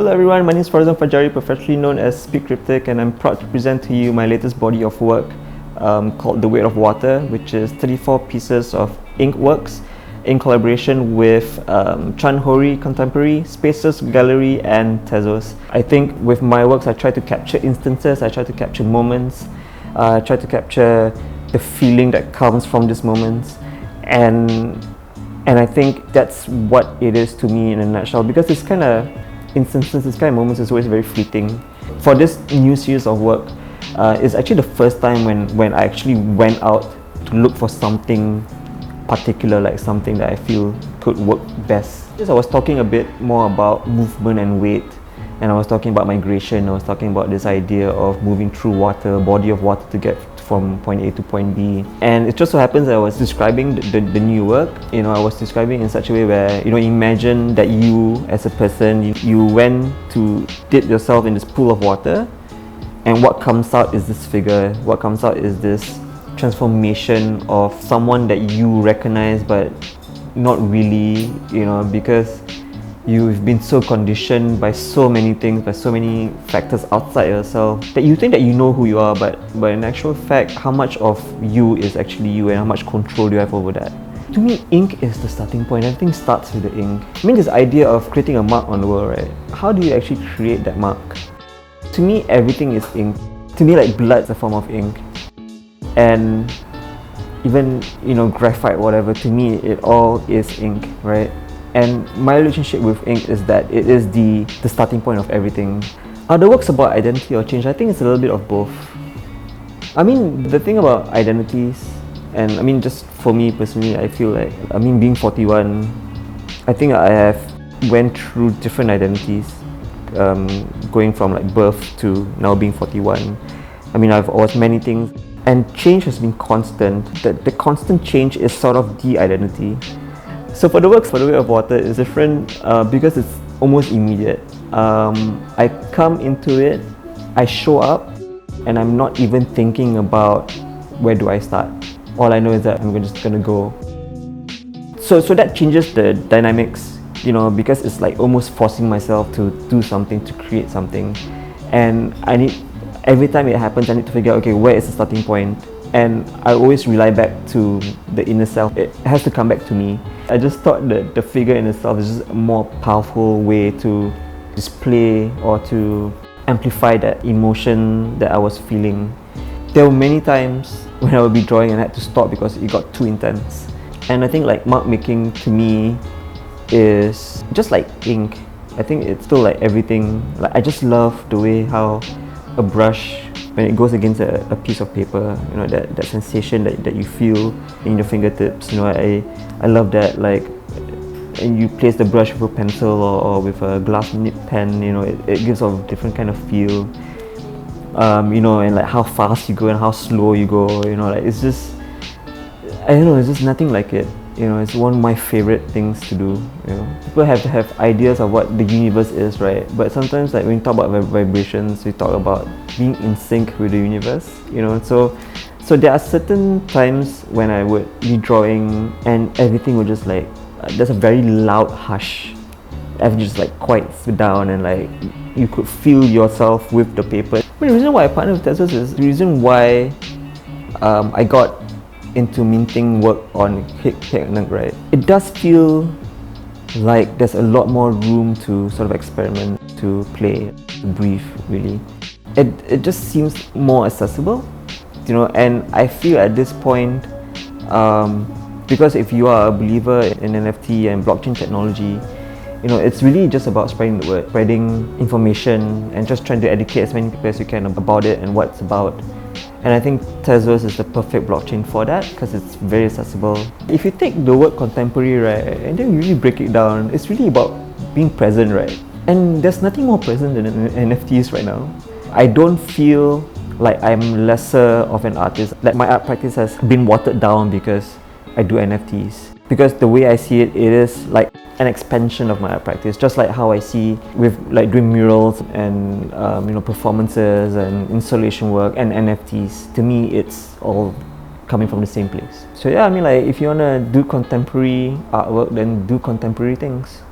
Hello everyone, my name is Farzan Fajari, professionally known as Speak Cryptic, and I'm proud to present to you my latest body of work called The Weight of Water, which is 34 pieces of ink works in collaboration with Chan Hori Contemporary, Spaces Gallery and Tezos. I think with my works I try to capture instances, I try to capture moments, I try to capture the feeling that comes from these moments, and I think that's what it is to me in a nutshell, because this kind of instances, this kind of moments is always very fleeting. For this new series of work, it's actually the first time when I actually went out to look for something particular, like something that I feel could work best. I was talking a bit more about movement and weight, and I was talking about migration, I was talking about this idea of moving through water, body of water to get from point A to point B. And it just so happens that I was describing the new work. I was describing in such a way where, imagine that you as a person, you went to dip yourself in this pool of water, and what comes out is this figure, what comes out is this transformation of someone that you recognize but not really, because you've been so conditioned by so many things, by so many factors outside yourself, that you think that you know who you are, but in actual fact, how much of you is actually you and how much control you have over that. To me, ink is the starting point. Everything starts with the ink. This idea of creating a mark on the world, right? How do you actually create that mark? To me, everything is ink. To me, like blood is a form of ink. And even, graphite, whatever, to me, it all is ink, right? And my relationship with ink is that it is the starting point of everything. Are the works about identity or change? I think it's a little bit of both. The thing about identities, and just for me personally, I feel like, being 41, I think I have went through different identities, going from like birth to now being 41. I've always many things, and change has been constant. The constant change is sort of the identity. So for the works, for The Weight of Water, is different because it's almost immediate. I come into it, I show up, and I'm not even thinking about where do I start. All I know is that I'm just gonna go. So that changes the dynamics, because it's like almost forcing myself to do something, to create something. And every time it happens, I need to figure out, okay, where is the starting point? And I always rely back to the inner self. It has to come back to me. I just thought that the figure in itself is just a more powerful way to display or to amplify that emotion that I was feeling. There were many times when I would be drawing and I had to stop because it got too intense. And I think like mark making to me is just like ink. I think it's still like everything. Like I just love the way how a brush, when it goes against a piece of paper, that sensation that you feel in your fingertips. I love that, like, and you place the brush with a pencil or with a glass nib pen, it gives off a different kind of feel. And like how fast you go and how slow you go, like it's just, I don't know, it's just nothing like it. It's one of my favorite things to do. People have ideas of what the universe is, right? But sometimes, like when we talk about vibrations, we talk about being in sync with the universe. So there are certain times when I would be drawing and everything would just like, there's a very loud hush. Everything just like quiets down and like you could feel yourself with the paper. The reason why I partnered with Tezos is the reason why I got into minting work on Hik, right? It does feel like there's a lot more room to sort of experiment, to play, to breathe, really. It just seems more accessible, and I feel at this point, because if you are a believer in NFT and blockchain technology, it's really just about spreading the word, spreading information, and just trying to educate as many people as you can about it and what it's about. And I think Tezos is the perfect blockchain for that because it's very accessible. If you take the word contemporary, right, and then you really break it down, it's really about being present, right? And there's nothing more present than NFTs right now. I don't feel like I'm lesser of an artist, that my art practice has been watered down because I do NFTs. Because the way I see it, it is like an expansion of my art practice, just like how I see with like doing murals and performances and installation work and NFTs. To me, it's all coming from the same place. So yeah, like if you wanna do contemporary artwork, then do contemporary things.